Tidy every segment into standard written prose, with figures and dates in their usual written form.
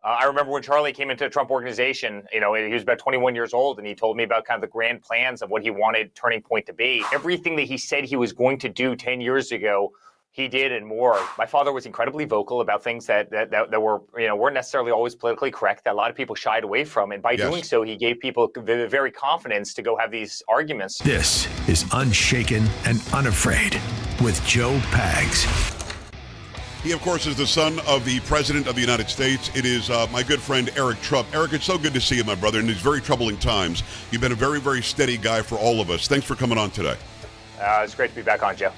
I remember when Charlie came into the Trump organization, he was about 21 years old, and he told me about kind of the grand plans of what he wanted Turning Point to be. Everything that he said he was going to do 10 years ago, he did and more. My father was incredibly vocal about things that were, weren't necessarily always politically correct, that a lot of people shied away from. And by doing so, he gave people the very confidence to go have these arguments. This is Unshaken and Unafraid with Joe Pags. He, of course, is the son of the President of the United States. It is my good friend, Eric Trump. Eric, it's so good to see you, my brother, in these very troubling times. You've been a very, very steady guy for all of us. Thanks for coming on today. It's great to be back on, Joe.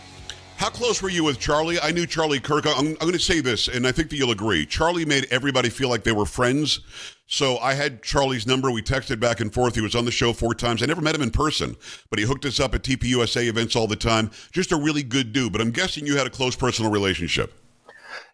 How close were you with Charlie? I knew Charlie Kirk. I'm going to say this, and I think that you'll agree. Charlie made everybody feel like they were friends. So I had Charlie's number. We texted back and forth. He was on the show 4 times. I never met him in person, but he hooked us up at TPUSA events all the time. Just a really good dude. But I'm guessing you had a close personal relationship.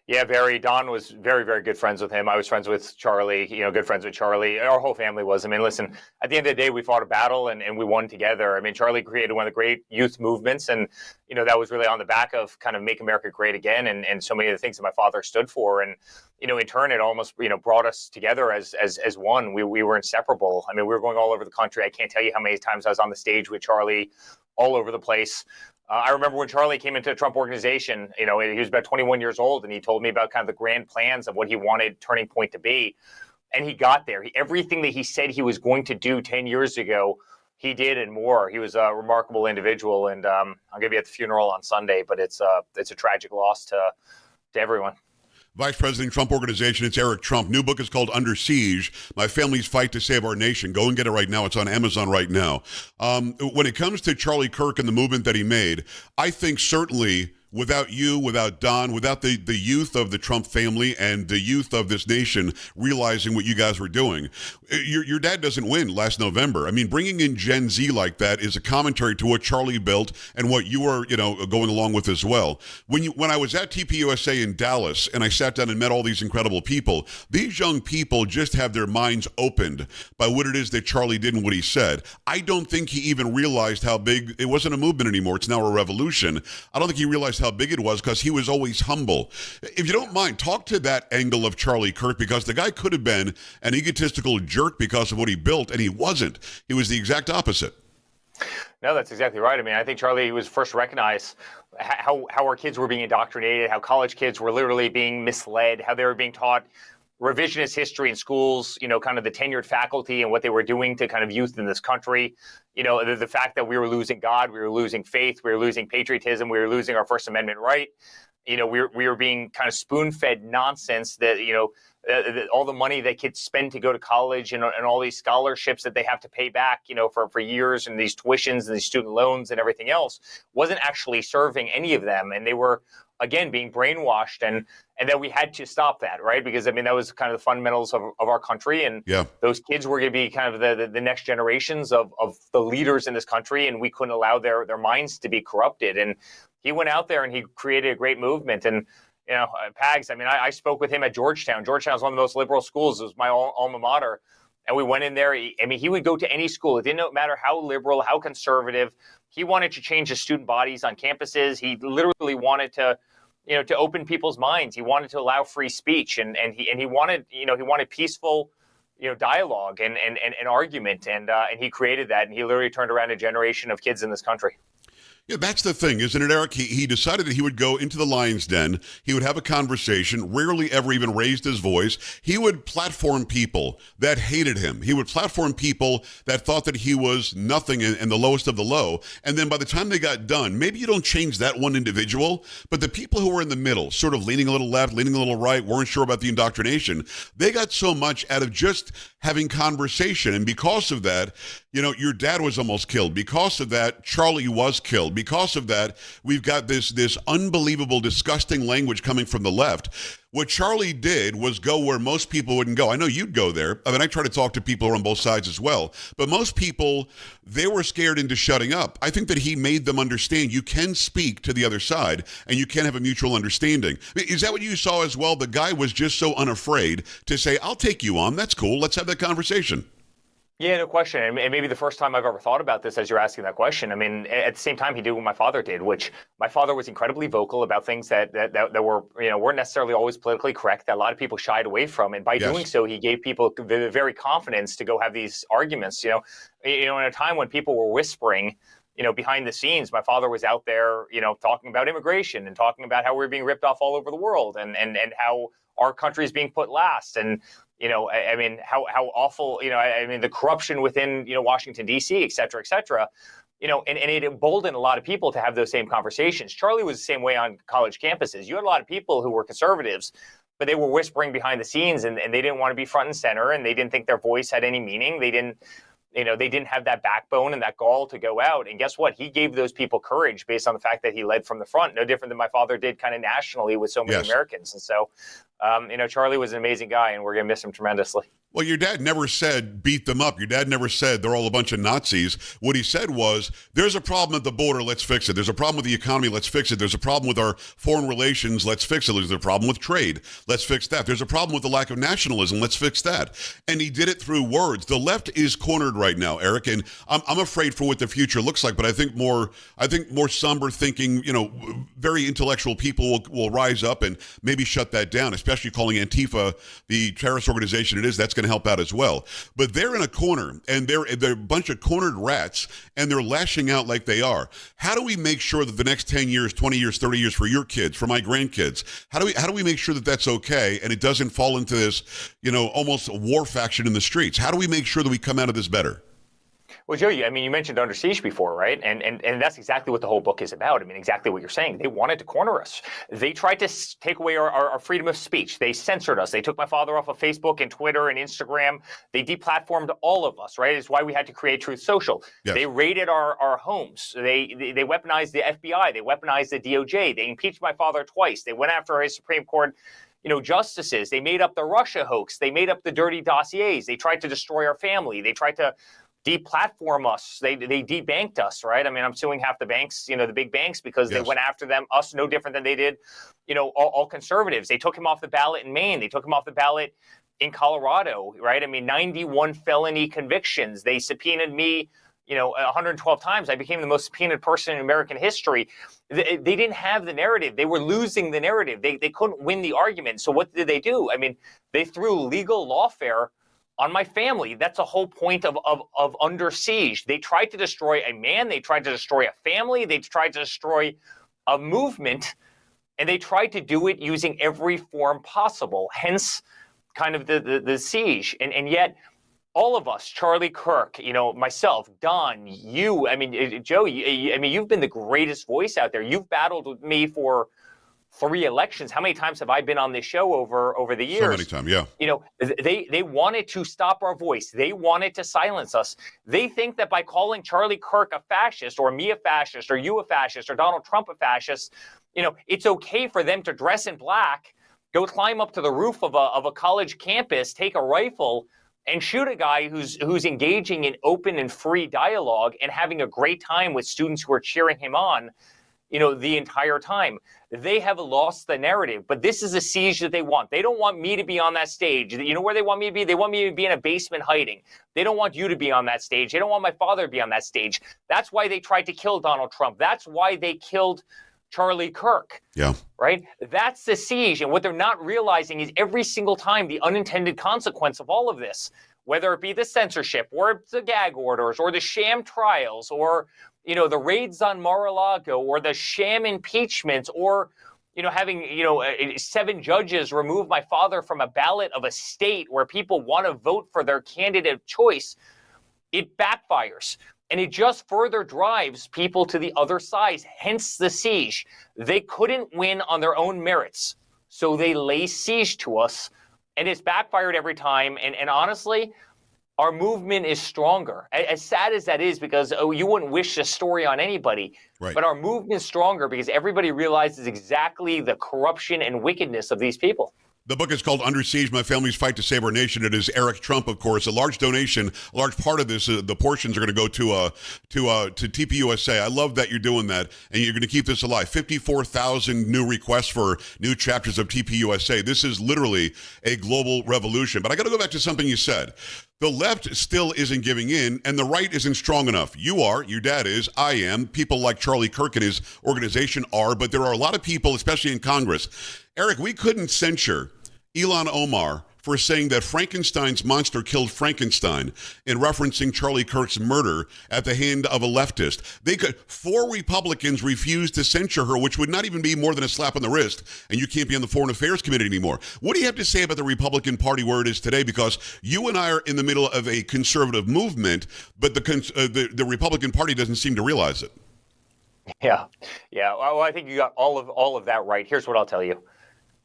Yeah, very. Don was very, very good friends with him. I was friends with Charlie, good friends with Charlie. Our whole family was. I mean, listen, at the end of the day, we fought a battle and we won together. I mean, Charlie created one of the great youth movements. And, that was really on the back of kind of Make America Great Again and so many of the things that my father stood for. And, in turn, it almost, brought us together as one. We were inseparable. I mean, we were going all over the country. I can't tell you how many times I was on the stage with Charlie all over the place. I remember when Charlie came into the Trump organization, he was about 21 years old, and he told me about kind of the grand plans of what he wanted Turning Point to be. And he got there. Everything that he said he was going to do 10 years ago, he did and more. He was a remarkable individual, and I'll give you at the funeral on Sunday, but it's a tragic loss to everyone. Vice President Trump Organization, it's Eric Trump. New book is called Under Siege, My Family's Fight to Save Our Nation. Go and get it right now. It's on Amazon right now. When it comes to Charlie Kirk and the movement that he made, I think certainly without you, without Don, without the youth of the Trump family and the youth of this nation realizing what you guys were doing, your dad doesn't win last November. I mean, bringing in Gen Z like that is a commentary to what Charlie built and what you are, going along with as well. When I was at TPUSA in Dallas and I sat down and met all these incredible people, these young people just have their minds opened by what it is that Charlie did and what he said. I don't think he even realized how big it wasn't a movement anymore. It's now a revolution. I don't think he realized how big it was because he was always humble. If you don't mind, talk to that angle of Charlie Kirk, because the guy could have been an egotistical jerk because of what he built, and he wasn't. He was the exact opposite. No, that's exactly right. I mean, I think Charlie was first to recognize how our kids were being indoctrinated, how college kids were literally being misled, how they were being taught revisionist history in schools, kind of the tenured faculty and what they were doing to kind of youth in this country. The fact that we were losing God, we were losing faith, we were losing patriotism, we were losing our First Amendment right. We were being kind of spoon-fed nonsense that, all the money that kids spend to go to college and all these scholarships that they have to pay back, for years, and these tuitions and these student loans and everything else wasn't actually serving any of them. And they were, again, being brainwashed, and that we had to stop that, right? Because, I mean, that was kind of the fundamentals of our country. And those kids were going to be kind of the next generations of the leaders in this country, and we couldn't allow their minds to be corrupted. And he went out there and he created a great movement. And, Pags, I mean, I spoke with him at Georgetown. Georgetown is one of the most liberal schools. It was my alma mater. And we went in there. He would go to any school. It didn't matter how liberal, how conservative. He wanted to change the student bodies on campuses. He literally wanted to open people's minds. He wanted to allow free speech, and he wanted, he wanted peaceful, dialogue and argument. And he created that, and he literally turned around a generation of kids in this country. Yeah, that's the thing, isn't it, Eric? He decided that he would go into the lion's den. He would have a conversation, rarely ever even raised his voice. He would platform people that hated him. He would platform people that thought that he was nothing and the lowest of the low. And then by the time they got done, maybe you don't change that one individual, but the people who were in the middle, sort of leaning a little left, leaning a little right, weren't sure about the indoctrination, they got so much out of just having conversation. And because of that, your dad was almost killed. Because of that, Charlie was killed. Because of that, we've got this unbelievable, disgusting language coming from the left. What Charlie did was go where most people wouldn't go. I know you'd go there. I mean, I try to talk to people who are on both sides as well. But most people, they were scared into shutting up. I think that he made them understand you can speak to the other side and you can have a mutual understanding. Is that what you saw as well? The guy was just so unafraid to say, I'll take you on. That's cool. Let's have that conversation. Yeah, no question. And maybe the first time I've ever thought about this as you're asking that question. I mean, at the same time, he did what my father did, which my father was incredibly vocal about things that were, weren't necessarily always politically correct, that a lot of people shied away from. And by doing so, he gave people the very confidence to go have these arguments. In a time when people were whispering, behind the scenes, my father was out there, talking about immigration and talking about how we're being ripped off all over the world and how our country is being put last. And how awful, the corruption within, Washington, D.C., et cetera, and it emboldened a lot of people to have those same conversations. Charlie was the same way on college campuses. You had a lot of people who were conservatives, but they were whispering behind the scenes and they didn't want to be front and center, and they didn't think their voice had any meaning. They didn't have that backbone and that gall to go out. And guess what? He gave those people courage based on the fact that he led from the front, no different than my father did kind of nationally with so many Americans. And so, Charlie was an amazing guy, and we're going to miss him tremendously. Well, your dad never said beat them up. Your dad never said they're all a bunch of Nazis. What he said was, there's a problem at the border, let's fix it. There's a problem with the economy, let's fix it. There's a problem with our foreign relations, let's fix it. There's a problem with trade, let's fix that. There's a problem with the lack of nationalism, let's fix that. And he did it through words. The left is cornered right now, Eric, and I'm afraid for what the future looks like, but I think more somber thinking, very intellectual people will rise up and maybe shut that down, especially calling Antifa the terrorist organization it is. That's going to help out as well. But they're in a corner, and they're a bunch of cornered rats, and they're lashing out like they are. How do we make sure that the next 10 years, 20 years, 30 years for your kids, for my grandkids, how do we make sure that that's okay and it doesn't fall into this, almost a war faction in the streets? How do we make sure that we come out of this better? Well, Joe, you mentioned Under Siege before, right? And that's exactly what the whole book is about. I mean, exactly what you're saying. They wanted to corner us. They tried to take away our freedom of speech. They censored us. They took my father off of Facebook and Twitter and Instagram. They deplatformed all of us, right? It's why we had to create Truth Social. Yes. They raided our homes. They weaponized the FBI. They weaponized the DOJ. They impeached my father twice. They went after his Supreme Court justices. They made up the Russia hoax. They made up the dirty dossiers. They tried to destroy our family. They tried to deplatform us. They debanked us, right? I mean, I'm suing half the banks, the big banks, because they went after us no different than they did, all conservatives. They took him off the ballot in Maine. They took him off the ballot in Colorado, right? I mean, 91 felony convictions. They subpoenaed me, 112 times. I became the most subpoenaed person in American history. They didn't have the narrative. They were losing the narrative. They couldn't win the argument. So what did they do? I mean, they threw legal lawfare on my family. That's a whole point of Under Siege. They tried to destroy a man. They tried to destroy a family. They tried to destroy a movement. And they tried to do it using every form possible, hence kind of the siege. And yet, all of us, Charlie Kirk, myself, Don, you, I mean, Joe, you've been the greatest voice out there. You've battled with me for 3 elections. How many times have I been on this show over the years? So many times, yeah. They wanted to stop our voice. They wanted to silence us. They think that by calling Charlie Kirk a fascist, or me a fascist, or you a fascist, or Donald Trump a fascist, it's okay for them to dress in black, go climb up to the roof of a college campus, take a rifle, and shoot a guy who's engaging in open and free dialogue and having a great time with students who are cheering him on, the entire time. They have lost the narrative, but this is a siege that they want. They don't want me to be on that stage. You know where they want me to be? They want me to be in a basement hiding. They don't want you to be on that stage. They don't want my father to be on that stage. That's why they tried to kill Donald Trump. That's why they killed Charlie Kirk. Yeah. Right? That's the siege. And what they're not realizing is every single time the unintended consequence of all of this, whether it be the censorship or the gag orders or the sham trials or the raids on Mar-a-Lago or the sham impeachments or, having, 7 judges remove my father from a ballot of a state where people want to vote for their candidate of choice, it backfires. And it just further drives people to the other side, hence the siege. They couldn't win on their own merits, so they lay siege to us, and it's backfired every time. And honestly, our movement is stronger. As sad as that is, because you wouldn't wish this story on anybody, right. But our movement is stronger because everybody realizes exactly the corruption and wickedness of these people. The book is called Under Siege, My Family's Fight to Save Our Nation. It is Eric Trump, of course. A large donation, a large part of this, the portions are going to go to TPUSA. I love that you're doing that, and you're going to keep this alive. 54,000 new requests for new chapters of TPUSA. This is literally a global revolution. But I got to go back to something you said. The left still isn't giving in, and the right isn't strong enough. You are, your dad is, I am, people like Charlie Kirk and his organization are, but there are a lot of people, especially in Congress. Eric, we couldn't censure Ilhan Omar for saying that Frankenstein's monster killed Frankenstein in referencing Charlie Kirk's murder at the hand of a leftist. 4 Republicans refused to censure her, which would not even be more than a slap on the wrist, and you can't be on the Foreign Affairs Committee anymore. What do you have to say about the Republican Party where it is today? Because you and I are in the middle of a conservative movement, but the Republican Party doesn't seem to realize it. Yeah. Well, I think you got all of that right. Here's what I'll tell you.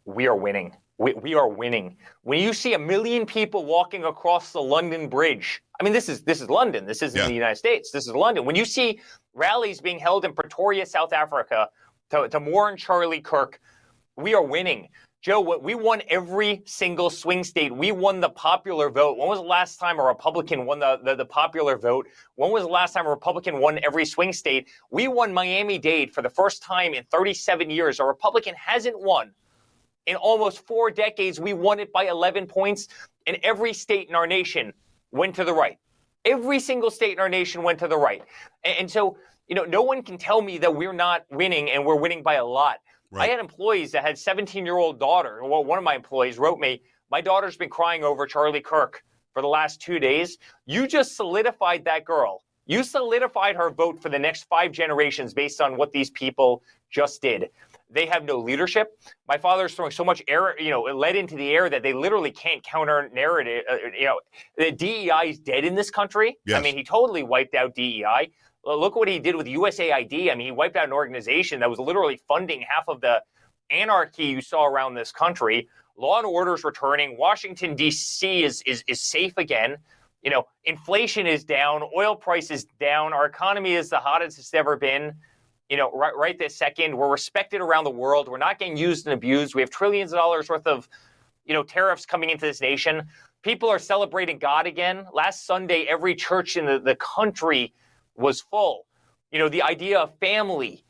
We are winning. We are winning. When you see 1 million people walking across the London Bridge, I mean, this is London. This isn't the United States. This is London. When you see rallies being held in Pretoria, South Africa, to mourn Charlie Kirk, we are winning. Joe, we won every single swing state. We won the popular vote. When was the last time a Republican won the popular vote? When was the last time a Republican won every swing state? We won Miami-Dade for the first time in 37 years. A Republican hasn't won. In almost 4 decades, we won it by 11 points, and every state in our nation went to the right. Every single state in our nation went to the right. And so, no one can tell me that we're not winning, and we're winning by a lot. Right. I had employees that had 17-year-old daughter. Well, one of my employees wrote me, my daughter's been crying over Charlie Kirk for the last 2 days. You just solidified that girl. You solidified her vote for the next 5 generations based on what these people just did. They have no leadership. My father's throwing so much air, lead into the air that they literally can't counter narrative. The DEI is dead in this country. Yes. I mean, he totally wiped out DEI. Look what he did with USAID. I mean, he wiped out an organization that was literally funding half of the anarchy you saw around this country. Law and order is returning. Washington, D.C. is safe again. Inflation is down. Oil price is down. Our economy is the hottest it's ever been. Right this second. We're respected around the world. We're not getting used and abused. We have trillions of dollars worth of, tariffs coming into this nation. People are celebrating God again. Last Sunday, every church in the country was full. The idea of family,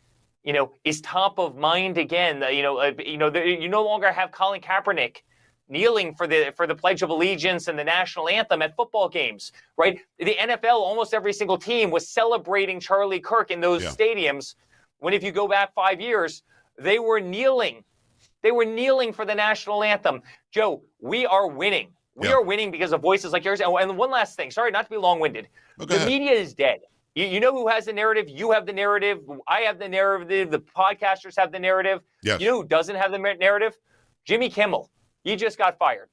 is top of mind again. You no longer have Colin Kaepernick kneeling for the Pledge of Allegiance and the national anthem at football games, right? The NFL, almost every single team was celebrating Charlie Kirk in those stadiums, when if you go back 5 years, they were kneeling. They were kneeling for the national anthem. Joe, we are winning. We are winning because of voices like yours. And one last thing, sorry not to be long-winded. Okay. The media is dead. You know who has the narrative? You have the narrative. I have the narrative. The podcasters have the narrative. Yes. You know who doesn't have the narrative? Jimmy Kimmel. He just got fired.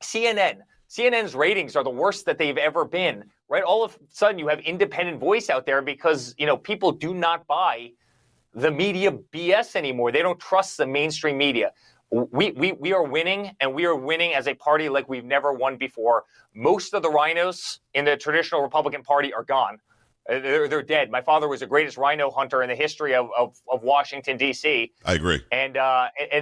CNN's ratings are the worst that they've ever been, right? All of a sudden you have independent voice out there because, people do not buy the media BS anymore. They don't trust the mainstream media. We are winning, and we are winning as a party like we've never won before. Most of the rhinos in the traditional Republican Party are gone. They're dead. My father was the greatest rhino hunter in the history of Washington, D.C. I agree. And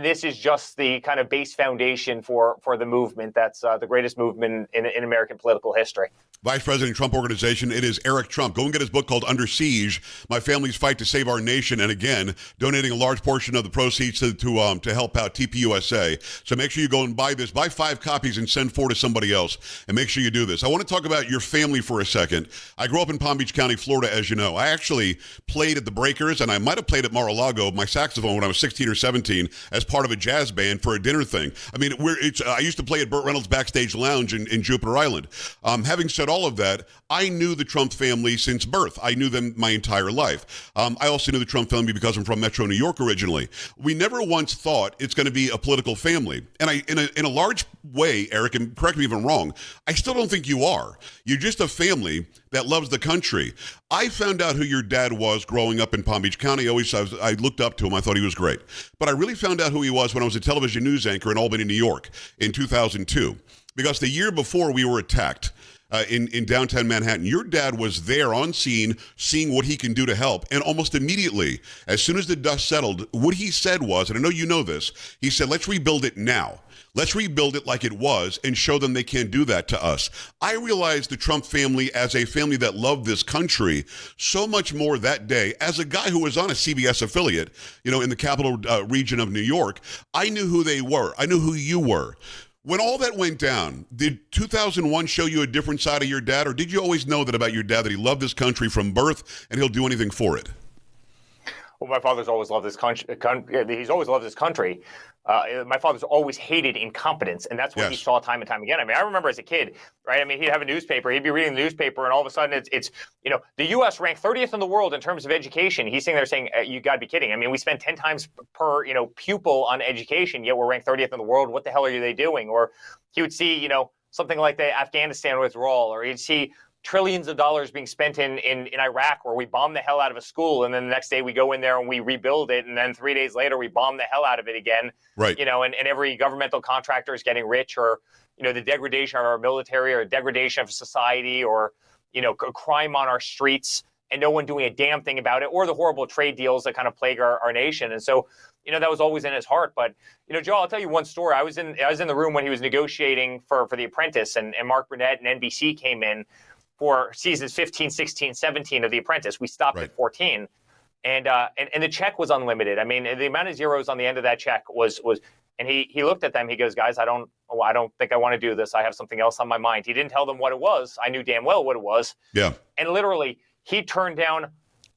this is just the kind of base foundation for the movement that's the greatest movement in American political history. Vice President Trump Organization, it is Eric Trump. Go and get his book called Under Siege, My Family's Fight to Save Our Nation. And again, donating a large portion of the proceeds to help out TPUSA. So make sure you go and buy this. Buy 5 copies and send 4 to somebody else. And make sure you do this. I want to talk about your family for a second. I grew up in Palm Beach County, Florida, as you know. I actually played at the Breakers, and I might have played at Mar-a-Lago, my saxophone, when I was 16 or 17 as part of a jazz band for a dinner thing. I mean, I used to play at Burt Reynolds' Backstage Lounge in Jupiter Island. Having said all of that, I knew the Trump family since birth. I knew them my entire life. I also knew the Trump family because I'm from Metro New York originally. We never once thought it's going to be a political family. And in a large way, Eric, and correct me if I'm wrong, I still don't think you are. You're just a family that loves the country. I found out who your dad was growing up in Palm Beach County. I looked up to him. I thought he was great. But I really found out who he was when I was a television news anchor in Albany, New York in 2002. Because the year before we were attacked, in downtown Manhattan. Your dad was there on scene, seeing what he can do to help. And almost immediately, as soon as the dust settled, what he said was, and I know you know this, he said, let's rebuild it now. Let's rebuild it like it was and show them they can't do that to us. I realized the Trump family as a family that loved this country so much more that day. As a guy who was on a CBS affiliate, in the capital region of New York, I knew who they were. I knew who you were. When all that went down, did 2001 show you a different side of your dad, or did you always know that about your dad, that he loved this country from birth and he'll do anything for it? Well, my father's always loved this country. He's always loved this country. My father's always hated incompetence, and that's what he saw time and time again. I mean, I remember as a kid, right? I mean, he'd have a newspaper, he'd be reading the newspaper, and all of a sudden it's the U.S. ranked 30th in the world in terms of education. He's sitting there saying, you got to be kidding. I mean, we spend 10 times per, pupil on education, yet we're ranked 30th in the world. What the hell are they doing? Or he would see, something like the Afghanistan withdrawal, or he'd see trillions of dollars being spent in Iraq, where we bomb the hell out of a school, and then the next day we go in there and we rebuild it, and then 3 days later we bomb the hell out of it again. Right. And every governmental contractor is getting rich, or the degradation of our military, or degradation of society, or crime on our streets, and no one doing a damn thing about it, or the horrible trade deals that kind of plague our nation. And so that was always in his heart. But Joe, I'll tell you one story. I was in the room when he was negotiating for The Apprentice, and Mark Burnett and NBC came in for seasons 15, 16, 17 of The Apprentice. We stopped at 14. And the check was unlimited. I mean, the amount of zeros on the end of that check was and he looked at them. He goes, guys, I don't think I want to do this. I have something else on my mind. He didn't tell them what it was. I knew damn well what it was. Yeah. And literally, he turned down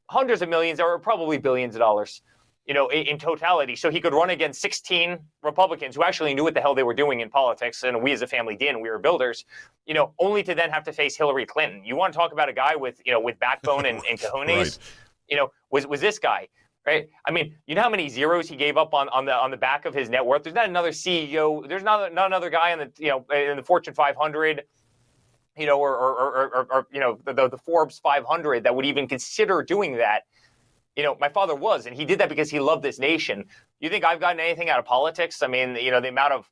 hundreds of millions, or probably billions of dollars, in totality, so he could run against 16 Republicans who actually knew what the hell they were doing in politics, and we as a family did, and we were builders, only to then have to face Hillary Clinton. You want to talk about a guy with backbone and cojones? Right. Was this guy, right? I mean, you know how many zeros he gave up on the back of his net worth? There's not another CEO. There's not another guy in the Fortune 500, or the Forbes 500 that would even consider doing that. My father was, and he did that because he loved this nation. You think I've gotten anything out of politics? I mean, the amount of,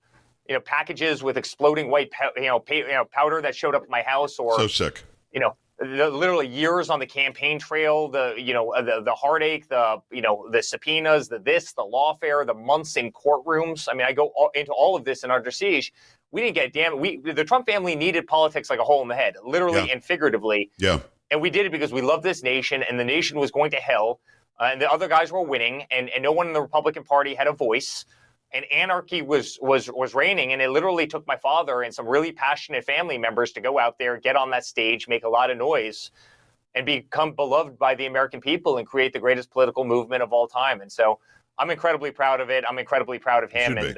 packages with exploding white, powder that showed up at my house, or so sick. Literally years on the campaign trail, the heartache, the subpoenas, the lawfare, the months in courtrooms. I mean, I go into all of this in Under Siege. We didn't get the Trump family needed politics like a hole in the head, literally and figuratively. Yeah. And we did it because we loved this nation, and the nation was going to hell, and the other guys were winning, and no one in the Republican Party had a voice, and anarchy was reigning. And it literally took my father and some really passionate family members to go out there, get on that stage, make a lot of noise, and become beloved by the American people and create the greatest political movement of all time. And so I'm incredibly proud of it. I'm incredibly proud of him. And,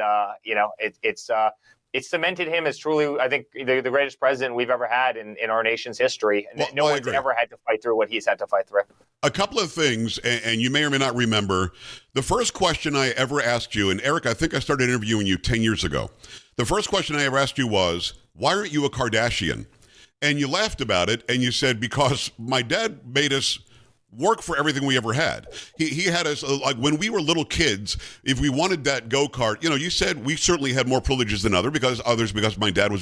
it's cemented him as truly, I think, the greatest president we've ever had in our nation's history. No one's ever had to fight through what he's had to fight through. A couple of things, and you may or may not remember, the first question I ever asked you, and Eric, I think I started interviewing you 10 years ago. The first question I ever asked you was, why aren't you a Kardashian? And you laughed about it, and you said, because my dad made us work for everything we ever had. He had us, like when we were little kids, if we wanted that go-kart, you said we certainly had more privileges than others because my dad was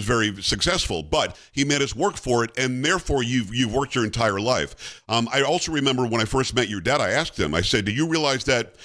very successful, but he made us work for it, and therefore you've worked your entire life. I also remember when I first met your dad, I asked him, I said, do you realize that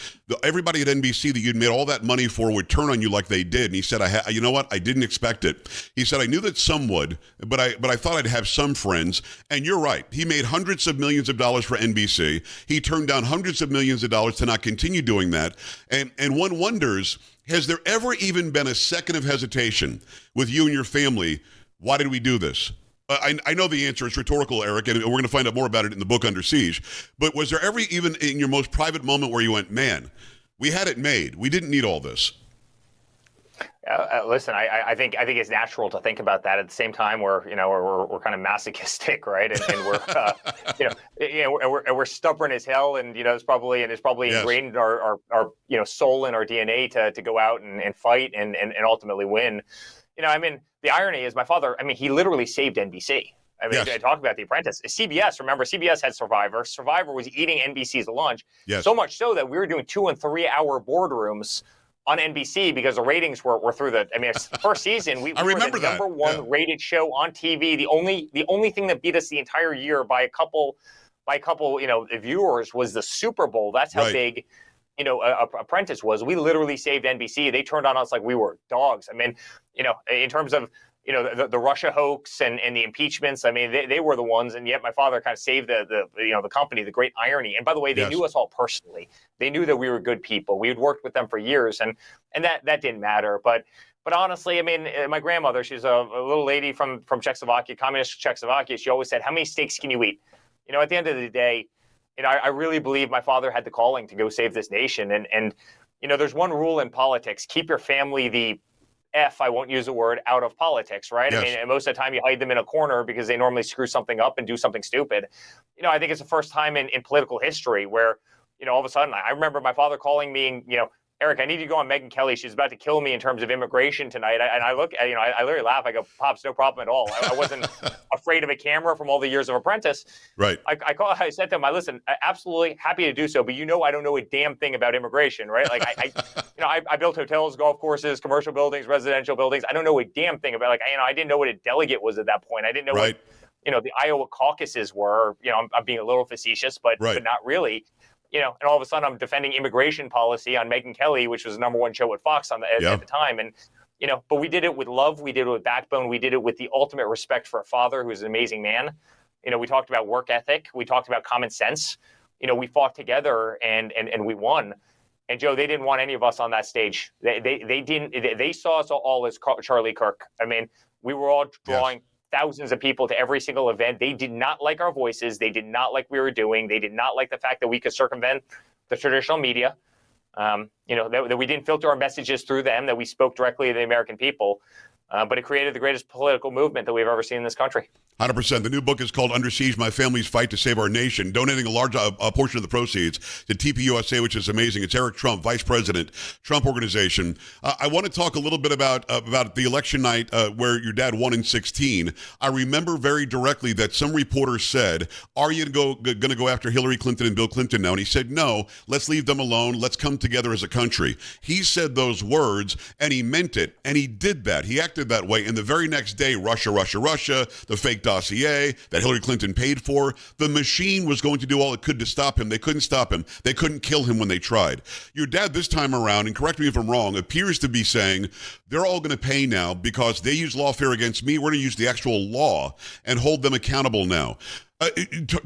everybody at NBC that you'd made all that money for would turn on you like they did? And he said, you know what? I didn't expect it. He said, I knew that some would, but I thought I'd have some friends. And you're right. He made hundreds of millions of dollars for NBC. He turned down hundreds of millions of dollars to not continue doing that. And one wonders, has there ever even been a second of hesitation with you and your family? Why did we do this? I know the answer is rhetorical, Eric, and we're going to find out more about it in the book Under Siege. But was there ever even in your most private moment where you went, man, we had it made. We didn't need all this? Listen, I think it's natural to think about that. At the same time, we're kind of masochistic, right? And we're stubborn as hell, and it's probably ingrained in our soul and our DNA to go out and fight and ultimately win. The irony is my father, he literally saved NBC. Yes. I talk about The Apprentice. CBS, remember, CBS had Survivor. Survivor was eating NBC's lunch. Yes. So much so that we were doing 2 and 3 hour boardrooms on NBC because the ratings were through the. I mean, first season we I were remember the that. number one rated show on TV. The only thing that beat us the entire year by a couple viewers was the Super Bowl. That's how big Apprentice was. We literally saved NBC. They turned on us like we were dogs. I mean, in terms of the Russia hoax and the impeachments. I mean, they were the ones, and yet my father kind of saved the company. The great irony. And by the way, they knew us all personally. They knew that we were good people. We had worked with them for years, and that didn't matter. But honestly, I mean, my grandmother, she's a little lady from Czechoslovakia, communist Czechoslovakia. She always said, "How many steaks can you eat?" At the end of the day, I really believe my father had the calling to go save this nation. And there's one rule in politics: keep your family the I won't use the word, out of politics, right? Yes. I mean, most of the time you hide them in a corner because they normally screw something up and do something stupid. I think it's the first time in political history where, all of a sudden, I remember my father calling me and, Eric, I need you to go on Megyn Kelly. She's about to kill me in terms of immigration tonight. I look at, I literally laugh. I go, Pops, no problem at all. I wasn't afraid of a camera from all the years of Apprentice. Right. I said to him, listen, absolutely happy to do so, but I don't know a damn thing about immigration, right? Like I built hotels, golf courses, commercial buildings, residential buildings. I don't know a damn thing about I didn't know what a delegate was at that point. I didn't know what the Iowa caucuses were. I'm being a little facetious, but not really. And all of a sudden I'm defending immigration policy on Megyn Kelly, which was the number one show at Fox at the time. And, but we did it with love. We did it with backbone. We did it with the ultimate respect for a father who is an amazing man. We talked about work ethic. We talked about common sense. We fought together and we won. And Joe, they didn't want any of us on that stage. They didn't. They saw us all as Charlie Kirk. I mean, we were all drawing thousands of people to every single event. They did not like our voices. They did not like what we were doing. They did not like the fact that we could circumvent the traditional media. That we didn't filter our messages through them, that we spoke directly to the American people. But it created the greatest political movement that we've ever seen in this country. 100%. The new book is called Under Siege, My Family's Fight to Save Our Nation, donating a large portion of the proceeds to TPUSA, which is amazing. It's Eric Trump, Vice President, Trump Organization. I want to talk a little bit about the election night where your dad won in 2016. I remember very directly that some reporter said, are you going to go after Hillary Clinton and Bill Clinton now? And he said, no, let's leave them alone. Let's come together as a country. He said those words, and he meant it, and he did that. He acted that way. And the very next day, Russia, the fake dossier that Hillary Clinton paid for, the machine was going to do all it could to stop him. They couldn't stop him. They couldn't kill him when they tried. Your dad this time around, and correct me if I'm wrong, appears to be saying they're all going to pay now because they use lawfare against me. We're going to use the actual law and hold them accountable now.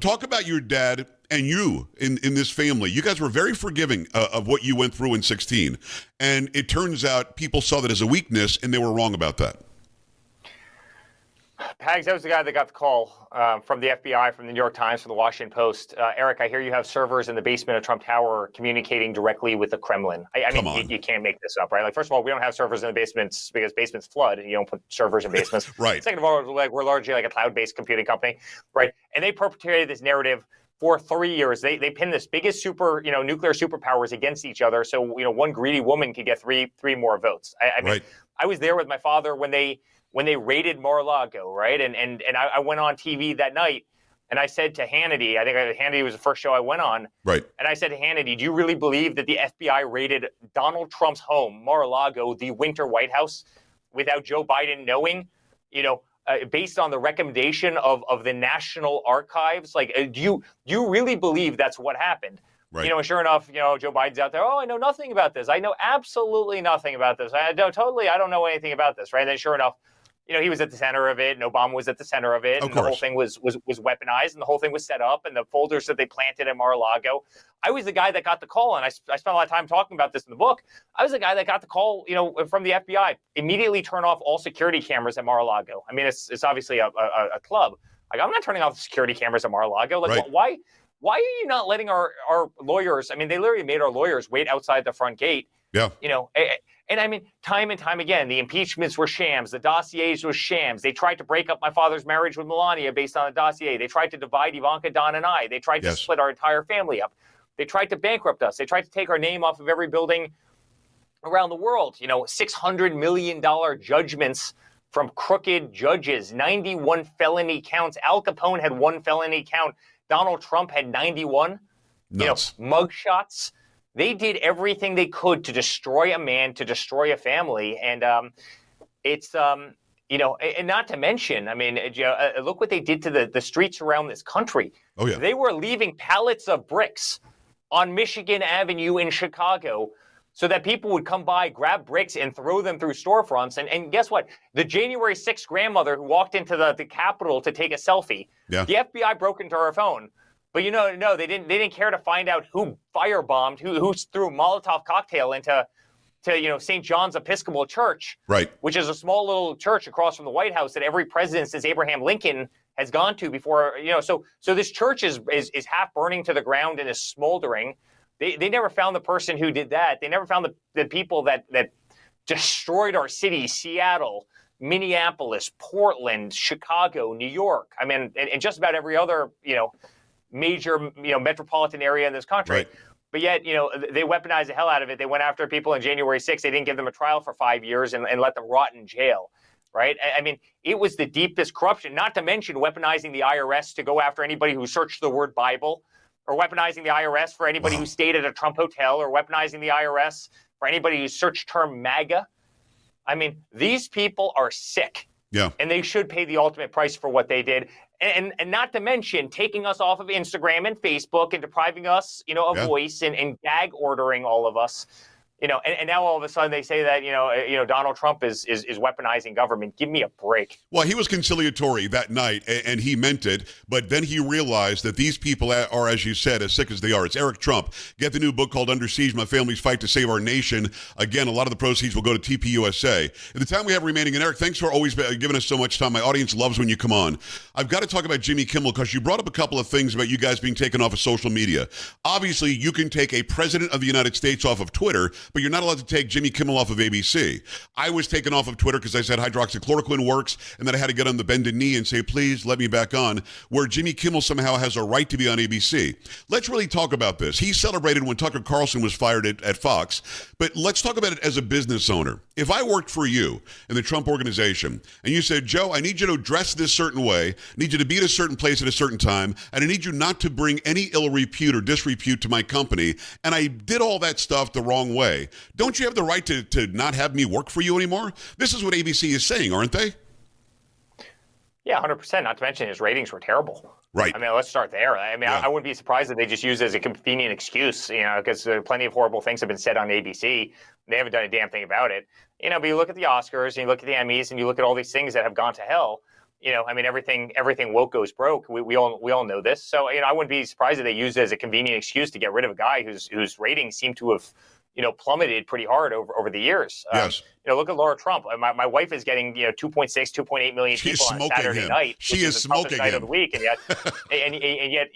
Talk about your dad and you in this family. You guys were very forgiving of what you went through in 2016. And it turns out people saw that as a weakness, and they were wrong about that. Pags, that was the guy that got the call from the FBI, from the New York Times, from the Washington Post. Eric, I hear you have servers in the basement of Trump Tower communicating directly with the Kremlin. I mean, you can't make this up, right? Like, first of all, we don't have servers in the basements because basements flood. And you don't put servers in basements. Right. Second of all, we're largely like a cloud-based computing company, right? And they perpetrated this narrative for 3 years. They pinned this biggest nuclear superpowers against each other. So, one greedy woman could get three more votes. I mean, I was there with my father when they raided Mar-a-Lago, right? And I went on TV that night and I said to Hannity, I think Hannity was the first show I went on. Right. And I said to Hannity, do you really believe that the FBI raided Donald Trump's home, Mar-a-Lago, the Winter White House, without Joe Biden knowing, based on the recommendation of the National Archives? Like, do you really believe that's what happened? Right. And sure enough, Joe Biden's out there. Oh, I know nothing about this. I know absolutely nothing about this. I don't know anything about this. Right. And then sure enough, he was at the center of it, and Obama was at the center of it, and the whole thing was weaponized, and the whole thing was set up, and the folders that they planted at Mar-a-Lago. I was the guy that got the call, and I spent a lot of time talking about this in the book. I was the guy that got the call, from the FBI. Immediately turn off all security cameras at Mar-a-Lago. I mean, it's obviously a club. Like, I'm not turning off the security cameras at Mar-a-Lago. Like, why are you not letting our lawyers? I mean, they literally made our lawyers wait outside the front gate. Yeah. And I mean, time and time again, the impeachments were shams. The dossiers were shams. They tried to break up my father's marriage with Melania based on a dossier. They tried to divide Ivanka, Don, and I. They tried to split our entire family up. They tried to bankrupt us. They tried to take our name off of every building around the world. $600 million judgments from crooked judges, 91 felony counts. Al Capone had 1 felony count. Donald Trump had 91. Nuts. Mugshots. they did everything they could to destroy a man, to destroy a family. And it's, and not to mention, I mean, look what they did to the streets around this country. Oh, yeah. They were leaving pallets of bricks on Michigan Avenue in Chicago so that people would come by, grab bricks, and throw them through storefronts. And guess what? The January 6th grandmother who walked into the Capitol to take a selfie, the FBI broke into her phone. But no, they didn't care to find out who firebombed, who threw a Molotov cocktail into St. John's Episcopal Church, right, which is a small little church across from the White House that every president since Abraham Lincoln has gone to before. So this church is half burning to the ground and is smoldering. They never found the person who did that. They never found the people that destroyed our city, Seattle, Minneapolis, Portland, Chicago, New York. I mean, and just about every other, major, metropolitan area in this country. Right. But yet, they weaponized the hell out of it. They went after people on January 6th. They didn't give them a trial for 5 years and let them rot in jail. Right. I mean, it was the deepest corruption, not to mention weaponizing the IRS to go after anybody who searched the word Bible, or weaponizing the IRS for anybody who stayed at a Trump hotel, or weaponizing the IRS for anybody who searched term MAGA. I mean, these people are sick. Yeah. And they should pay the ultimate price for what they did. And not to mention taking us off of Instagram and Facebook and depriving us, of voice and gag ordering all of us. And now all of a sudden they say that, Donald Trump is weaponizing government. Give me a break. Well, he was conciliatory that night, and he meant it. But then he realized that these people are, as you said, as sick as they are. It's Eric Trump. Get the new book called Under Siege, My Family's Fight to Save Our Nation. Again, a lot of the proceeds will go to TPUSA. In the time we have remaining, and Eric, thanks for always giving us so much time. My audience loves when you come on. I've got to talk about Jimmy Kimmel, because you brought up a couple of things about you guys being taken off of social media. Obviously, you can take a president of the United States off of Twitter, but you're not allowed to take Jimmy Kimmel off of ABC. I was taken off of Twitter because I said hydroxychloroquine works, and then I had to get on the bended knee and say, please let me back on, where Jimmy Kimmel somehow has a right to be on ABC. Let's really talk about this. He celebrated when Tucker Carlson was fired at Fox, but let's talk about it as a business owner. If I worked for you in the Trump organization, and you said, Joe, I need you to dress this certain way, I need you to be at a certain place at a certain time, and I need you not to bring any ill repute or disrepute to my company, and I did all that stuff the wrong way, don't you have the right to not have me work for you anymore? This is what ABC is saying, aren't they? Yeah, 100%. Not to mention his ratings were terrible. Right. I mean, let's start there. I mean, I wouldn't be surprised if they just use it as a convenient excuse, because plenty of horrible things have been said on ABC. They haven't done a damn thing about it. But you look at the Oscars and you look at the Emmys and you look at all these things that have gone to hell. I mean, everything woke goes broke. We all know this. So, I wouldn't be surprised if they used it as a convenient excuse to get rid of a guy whose ratings seem to have plummeted pretty hard over the years. Yes. Look at Laura Trump. My wife is getting 2.6, 2.8 million people on Saturday night. She is smoking night of the week, and yet, and yet,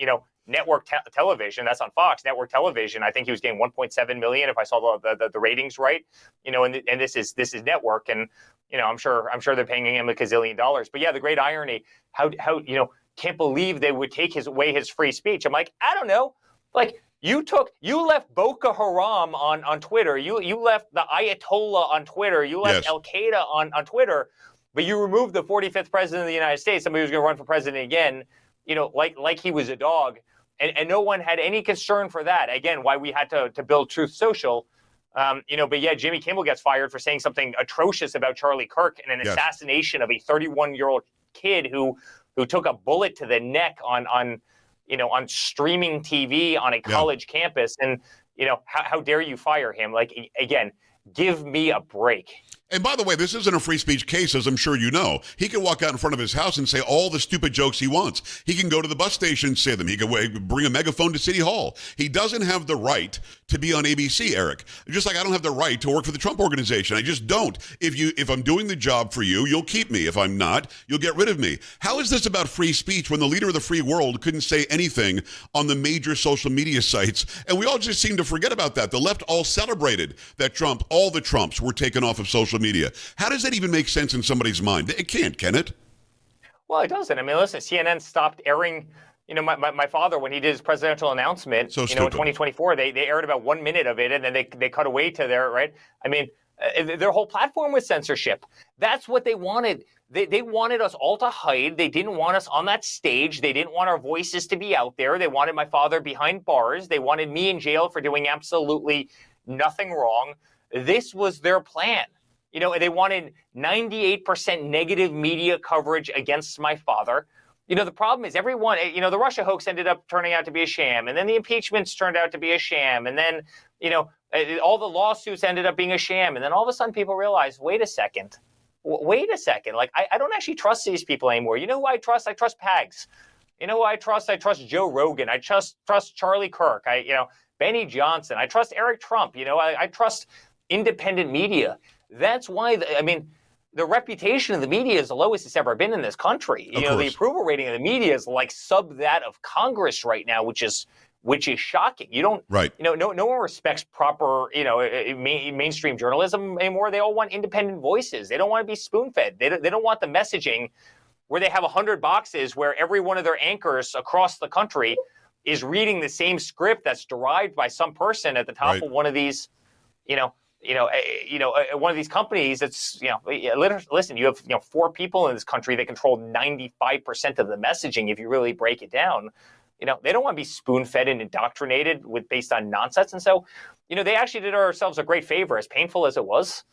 network television. That's on Fox. Network television. I think he was getting 1.7 million if I saw the ratings right. And this is network, and I'm sure they're paying him a gazillion dollars. But yeah, the great irony. How can't believe they would take away his free speech. I'm like, I don't know, like. You left Boko Haram on Twitter. You left the Ayatollah on Twitter. You left Al Qaeda on Twitter, but you removed the 45th president of the United States, somebody who's going to run for president again, like he was a dog, and no one had any concern for that. Again, why we had to build Truth Social, but yeah, Jimmy Kimmel gets fired for saying something atrocious about Charlie Kirk and an assassination of a 31-year-old kid who took a bullet to the neck on streaming TV on a college campus. And, how dare you fire him? Like, again, give me a break. And by the way, this isn't a free speech case, as I'm sure you know. He can walk out in front of his house and say all the stupid jokes he wants. He can go to the bus station and say them. He can bring a megaphone to City Hall. He doesn't have the right to be on ABC, Eric. Just like I don't have the right to work for the Trump organization. I just don't. If I'm doing the job for you, you'll keep me. If I'm not, you'll get rid of me. How is this about free speech when the leader of the free world couldn't say anything on the major social media sites? And we all just seem to forget about that. The left all celebrated that all the Trumps were taken off of social media. How does that even make sense in somebody's mind? It can't, can it? Well, it doesn't. I mean, listen, CNN stopped airing, my father, when he did his presidential announcement, in 2024, they aired about 1 minute of it, and then they cut away to their, right? I mean, their whole platform was censorship. That's what they wanted. They wanted us all to hide. They didn't want us on that stage. They didn't want our voices to be out there. They wanted my father behind bars. They wanted me in jail for doing absolutely nothing wrong. This was their plan. They wanted 98% negative media coverage against my father. The problem is everyone, the Russia hoax ended up turning out to be a sham. And then the impeachments turned out to be a sham. And then, all the lawsuits ended up being a sham. And then all of a sudden people realized, wait a second. Like, I don't actually trust these people anymore. You know who I trust? I trust Pags. You know who I trust? I trust Joe Rogan. I trust Charlie Kirk. Benny Johnson. I trust Eric Trump. I trust independent media. That's why, the reputation of the media is the lowest it's ever been in this country. The approval rating of the media is like sub that of Congress right now, which is shocking. You don't, right. No one respects proper, mainstream journalism anymore. They all want independent voices. They don't want to be spoon-fed. They don't want the messaging where they have 100 boxes where every one of their anchors across the country is reading the same script that's derived by some person at the top of one of these, one of these companies. That's, listen, you have, 4 people in this country that control 95% of the messaging. If you really break it down, they don't want to be spoon-fed and indoctrinated based on nonsense. And so, they actually did ourselves a great favor, as painful as it was.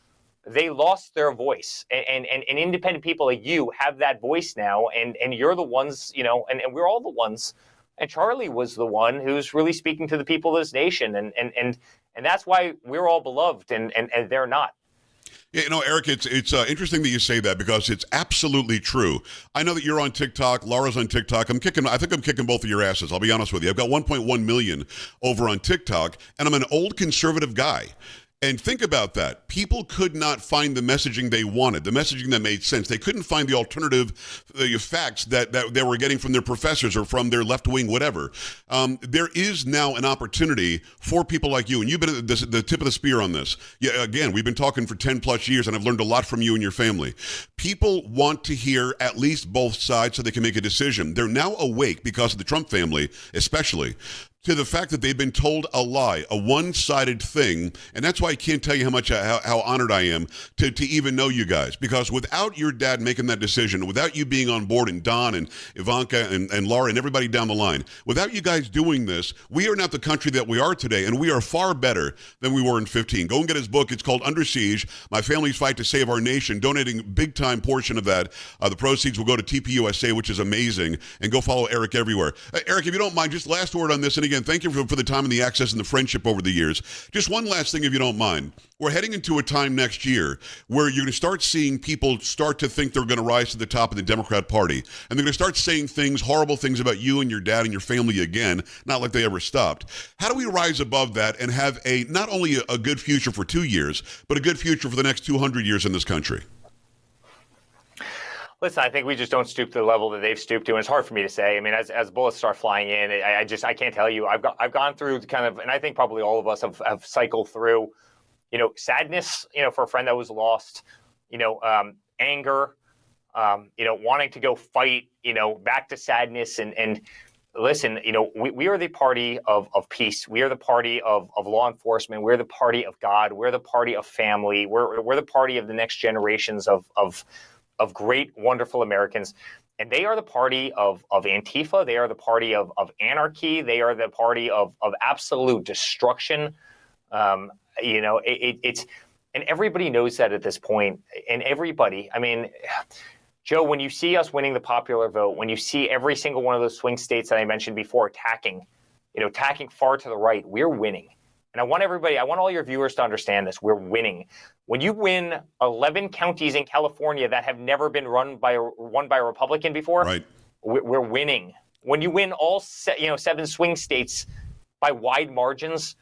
They lost their voice, and independent people like you have that voice now, and you're the ones, and we're all the ones. And Charlie was the one who's really speaking to the people of this nation, and that's why we're all beloved, and they're not. Yeah, Eric, it's interesting that you say that, because it's absolutely true. I know that you're on TikTok. Laura's on TikTok. I think I'm kicking both of your asses. I'll be honest with you. I've got 1.1 million over on TikTok, and I'm an old conservative guy. And think about that. People could not find the messaging they wanted, the messaging that made sense. They couldn't find the alternative facts that they were getting from their professors or from their left wing, whatever. There is now an opportunity for people like you, and you've been at the tip of the spear on this. Yeah, again, we've been talking for 10 plus years, and I've learned a lot from you and your family. People want to hear at least both sides so they can make a decision. They're now awake, because of the Trump family especially, to the fact that they've been told a lie, a one-sided thing. And that's why I can't tell you how honored I am to even know you guys. Because without your dad making that decision, without you being on board, and Don and Ivanka and Laura and everybody down the line, without you guys doing this, we are not the country that we are today. And we are far better than we were in 15. Go and get his book. It's called Under Siege, My Family's Fight to Save Our Nation. Donating big-time portion of that. The proceeds will go to TPUSA, which is amazing. And go follow Eric everywhere. Eric, if you don't mind, just last word on this. And again, thank you for the time and the access and the friendship over the years. Just one last thing, if you don't mind. We're heading into a time next year where you're going to start seeing people start to think they're going to rise to the top of the Democrat Party. And they're going to start saying horrible things about you and your dad and your family again, not like they ever stopped. How do we rise above that and have not only a good future for 2 years, but a good future for the next 200 years in this country? Listen, I think we just don't stoop to the level that they've stooped to, and it's hard for me to say. As bullets start flying in, I can't tell you. I've gone through kind of, and I think probably all of us have cycled through, sadness, for a friend that was lost, anger, wanting to go fight, back to sadness, and listen, we are the party of peace. We are the party of law enforcement. We're the party of God. We're the party of family. We're the party of the next generations of great, wonderful Americans. And they are the party of Antifa. They are the party of anarchy. They are the party of absolute destruction. It's, and everybody knows that at this point. And everybody, Joe, when you see us winning the popular vote, when you see every single one of those swing states that I mentioned before attacking far to the right, we're winning. And I want all your viewers to understand this. We're winning. When you win 11 counties in California that have never been won by a Republican before, right, we're winning. When you win all 7 swing states by wide margins,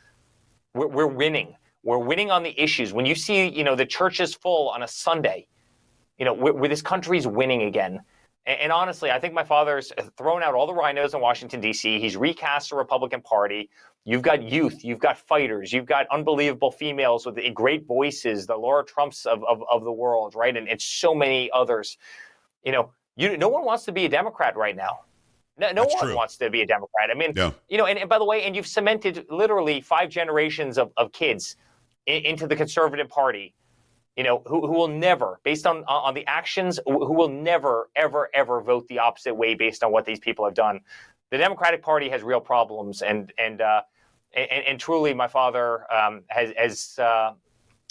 we're winning. We're winning on the issues. When you see the churches full on a Sunday, where this country's winning again. And honestly, I think my father's thrown out all the rhinos in Washington, D.C. He's recast the Republican Party. You've got youth. You've got fighters. You've got unbelievable females with great voices, the Laura Trumps of the world, right? And so many others. No one wants to be a Democrat right now. No one wants to be a Democrat. Yeah. And by the way, and you've cemented literally 5 generations of kids into the conservative party. who will never, based on the actions, who will never, ever, ever vote the opposite way based on what these people have done. The Democratic Party has real problems, and truly, my father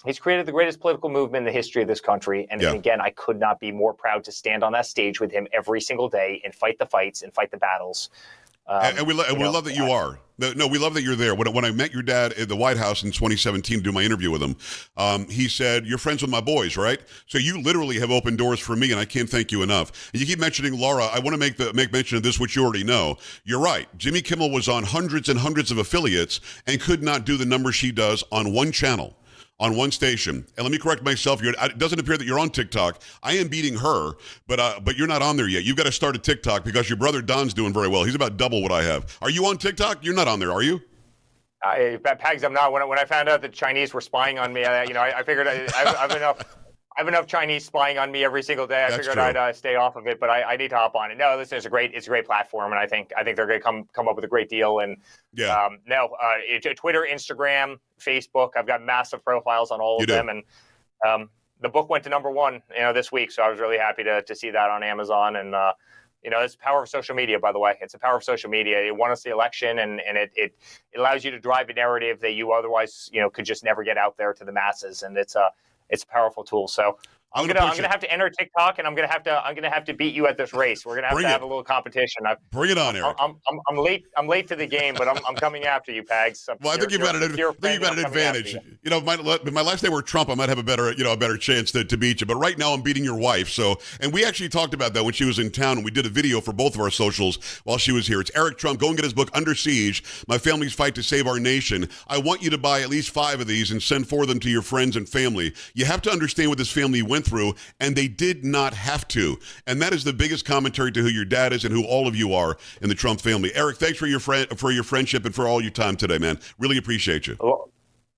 he's created the greatest political movement in the history of this country. And again, I could not be more proud to stand on that stage with him every single day and fight the fights and fight the battles. And we love that you are. No, we love that you're there. When I met your dad at the White House in 2017 to do my interview with him, he said, "You're friends with my boys, right?" So you literally have opened doors for me, and I can't thank you enough. And you keep mentioning Laura. I want to make mention of this, which you already know. You're right. Jimmy Kimmel was on hundreds and hundreds of affiliates and could not do the numbers she does on one channel, on one station. And let me correct myself. It doesn't appear that you're on TikTok. I am beating her, but you're not on there yet. You've got to start a TikTok because your brother Don's doing very well. He's about double what I have. Are you on TikTok? You're not on there, are you? Pags, I'm not. When I found out that Chinese were spying on me, I figured I have enough Chinese spying on me every single day. I figured I'd stay off of it, but I need to hop on it. No, listen, it's a great platform, and I think they're going to come up with a great deal. And Twitter, Instagram, Facebook, I've got massive profiles on all of them, and the book went to #1, this week, so I was really happy to see that on Amazon. And it's the power of social media, by the way. It's the power of social media. It won us the election, and it allows you to drive a narrative that you otherwise could just never get out there to the masses, and it's a powerful tool. So I'm gonna have to enter TikTok, and I'm gonna have to beat you at this race. We're gonna have a little competition. Bring it on, Eric. I'm late to the game, but I'm coming after you, Pags. Well, I think you've got an advantage. My last name were Trump, I might have a better chance to beat you. But right now, I'm beating your wife. And we actually talked about that when she was in town, and we did a video for both of our socials while she was here. It's Eric Trump. Go and get his book, Under Siege: My Family's Fight to Save Our Nation. I want you to buy at least 5 of these and send 4 of them to your friends and family. You have to understand what this family went through, and they did not have to. And that is the biggest commentary to who your dad is and who all of you are in the Trump family. Eric, thanks for your friendship and for all your time today, man. Really appreciate you.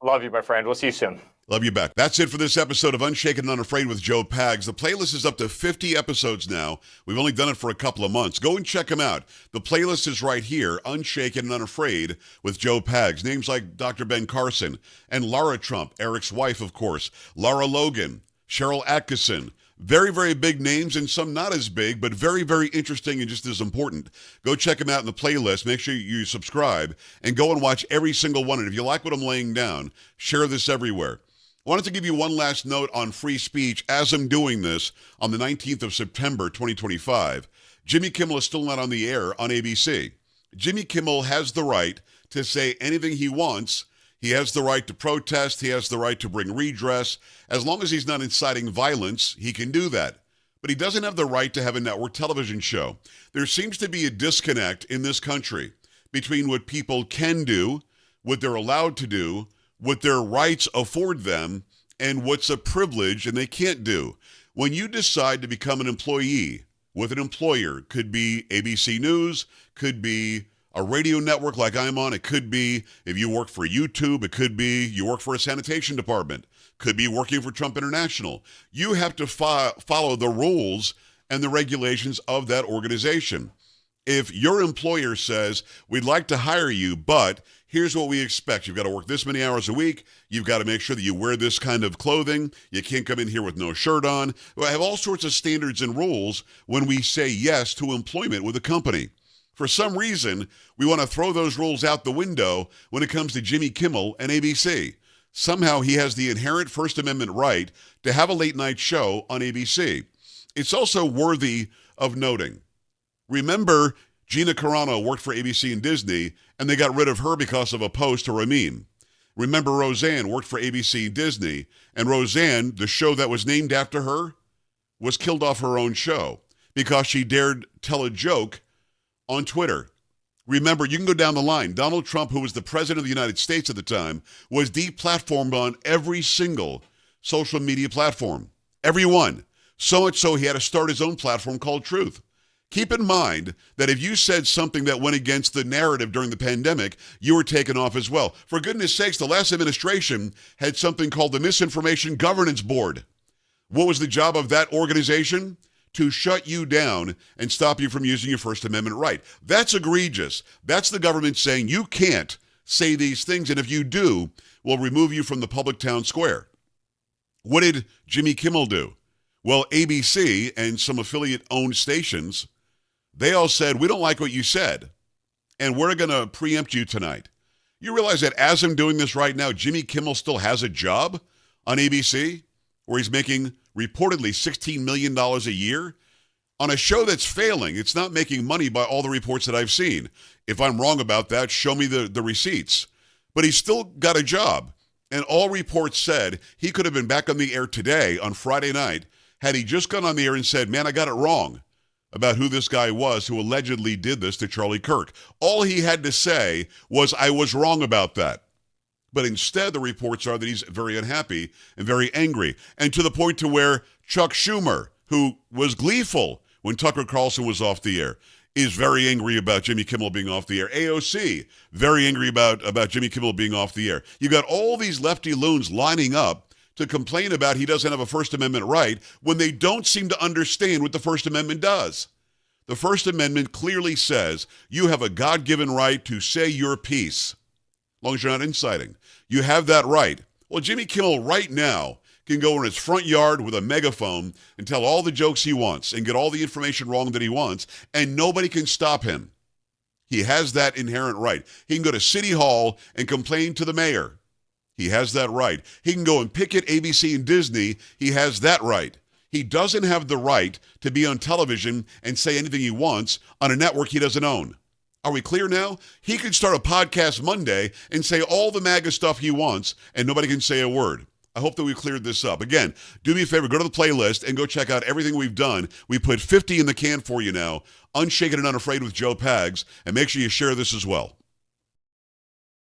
Love you, my friend. We'll see you soon. Love you back. That's it for this episode of Unshaken and Unafraid with Joe Pags. The playlist is up to 50 episodes now. We've only done it for a couple of months. Go and check them out. The playlist is right here, Unshaken and Unafraid with Joe Pags. Names like Dr. Ben Carson and Lara Trump, Eric's wife, of course, Lara Logan, Cheryl Atkinson. Very, very big names, and some not as big, but very, very interesting and just as important. Go check them out in the playlist. Make sure you subscribe and go and watch every single one. And if you like what I'm laying down, share this everywhere. I wanted to give you one last note on free speech as I'm doing this on the 19th of September, 2025. Jimmy Kimmel is still not on the air on ABC. Jimmy Kimmel has the right to say anything he wants. He has the right to protest. He has the right to bring redress. As long as he's not inciting violence, he can do that. But he doesn't have the right to have a network television show. There seems to be a disconnect in this country between what people can do, what they're allowed to do, what their rights afford them, and what's a privilege and they can't do. When you decide to become an employee with an employer, could be ABC News, could be a radio network like I'm on, it could be if you work for YouTube, it could be you work for a sanitation department, could be working for Trump International. You have to follow the rules and the regulations of that organization. If your employer says, we'd like to hire you, but here's what we expect. You've got to work this many hours a week. You've got to make sure that you wear this kind of clothing. You can't come in here with no shirt on. I have all sorts of standards and rules when we say yes to employment with a company. For some reason, we want to throw those rules out the window when it comes to Jimmy Kimmel and ABC. Somehow he has the inherent First Amendment right to have a late-night show on ABC. It's also worthy of noting. Remember, Gina Carano worked for ABC and Disney, and they got rid of her because of a post or a meme. Remember, Roseanne worked for ABC and Disney, and Roseanne, the show that was named after her, was killed off her own show because she dared tell a joke on Twitter. Remember, you can go down the line. Donald Trump, who was the president of the United States at the time, was deplatformed on every single social media platform. Every one. So much so he had to start his own platform called Truth. Keep in mind that if you said something that went against the narrative during the pandemic, you were taken off as well. For goodness sakes, the last administration had something called the Misinformation Governance Board. What was the job of that organization? To shut you down and stop you from using your First Amendment right. That's egregious. That's the government saying you can't say these things, and if you do, we'll remove you from the public town square. What did Jimmy Kimmel do? Well, ABC and some affiliate-owned stations, they all said, we don't like what you said, and we're going to preempt you tonight. You realize that as I'm doing this right now, Jimmy Kimmel still has a job on ABC where he's making reportedly $16 million a year on a show that's failing. It's not making money by all the reports that I've seen. If I'm wrong about that, show me the receipts. But he's still got a job. And all reports said he could have been back on the air today on Friday night had he just gone on the air and said, man, I got it wrong about who this guy was who allegedly did this to Charlie Kirk. All he had to say was, I was wrong about that. But instead, the reports are that he's very unhappy and very angry. And to the point to where Chuck Schumer, who was gleeful when Tucker Carlson was off the air, is very angry about Jimmy Kimmel being off the air. AOC, very angry about Jimmy Kimmel being off the air. You got all these lefty loons lining up to complain about he doesn't have a First Amendment right when they don't seem to understand what the First Amendment does. The First Amendment clearly says you have a God-given right to say your piece, as long as you're not inciting. You have that right. Well, Jimmy Kimmel right now can go in his front yard with a megaphone and tell all the jokes he wants and get all the information wrong that he wants, and nobody can stop him. He has that inherent right. He can go to City Hall and complain to the mayor. He has that right. He can go and picket ABC and Disney. He has that right. He doesn't have the right to be on television and say anything he wants on a network he doesn't own. Are we clear now? He could start a podcast Monday and say all the MAGA stuff he wants, and nobody can say a word. I hope that we've cleared this up. Again, do me a favor, go to the playlist and go check out everything we've done. We put 50 in the can for you now. Unshaken and Unafraid with Joe Pags, and make sure you share this as well.